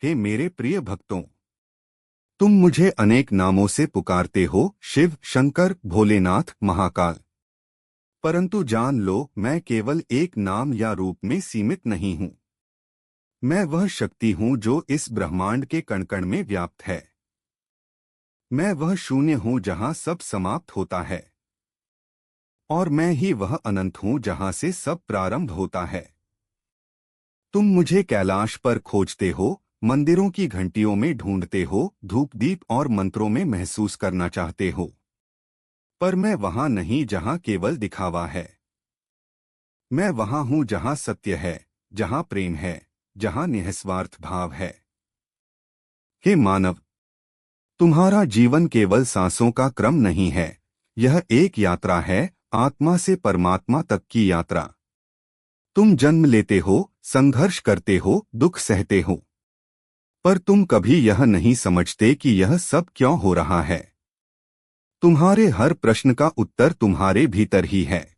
हे मेरे प्रिय भक्तों, तुम मुझे अनेक नामों से पुकारते हो, शिव, शंकर, भोलेनाथ, महाकाल। परंतु जान लो, मैं केवल एक नाम या रूप में सीमित नहीं हूँ। मैं वह शक्ति हूँ जो इस ब्रह्मांड के कण-कण में व्याप्त है। मैं वह शून्य हूँ जहाँ सब समाप्त होता है, और मैं ही वह अनंत हूँ जहाँ से सब प्रारंभ होता है। तुम मुझे कैलाश पर खोजते हो, मंदिरों की घंटियों में ढूंढते हो, धूप दीप और मंत्रों में महसूस करना चाहते हो। पर मैं वहां नहीं जहां केवल दिखावा है। मैं वहां हूं जहां सत्य है, जहां प्रेम है, जहां निस्वार्थ भाव है। हे मानव, तुम्हारा जीवन केवल सांसों का क्रम नहीं है, यह एक यात्रा है, आत्मा से परमात्मा तक की यात्रा। तुम जन्म लेते हो, संघर्ष करते हो, दुख सहते हो, पर तुम कभी यह नहीं समझते कि यह सब क्यों हो रहा है। तुम्हारे हर प्रश्न का उत्तर तुम्हारे भीतर ही है,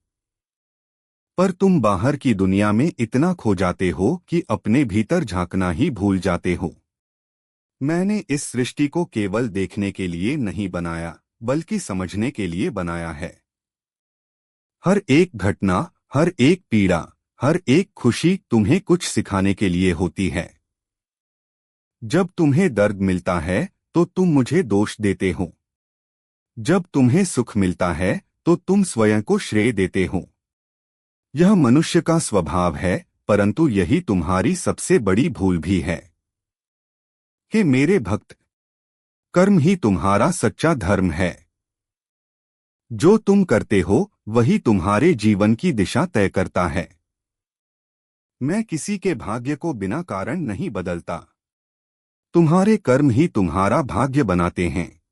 पर तुम बाहर की दुनिया में इतना खो जाते हो कि अपने भीतर झांकना ही भूल जाते हो। मैंने इस सृष्टि को केवल देखने के लिए नहीं बनाया, बल्कि समझने के लिए बनाया है। हर एक घटना, हर एक पीड़ा, हर एक खुशी तुम्हें कुछ सिखाने के लिए होती है। जब तुम्हें दर्द मिलता है तो तुम मुझे दोष देते हो। जब तुम्हें सुख मिलता है तो तुम स्वयं को श्रेय देते हो। यह मनुष्य का स्वभाव है, परंतु यही तुम्हारी सबसे बड़ी भूल भी है। हे मेरे भक्त, कर्म ही तुम्हारा सच्चा धर्म है। जो तुम करते हो वही तुम्हारे जीवन की दिशा तय करता है। मैं किसी के भाग्य को बिना कारण नहीं बदलता। तुम्हारे कर्म ही तुम्हारा भाग्य बनाते हैं।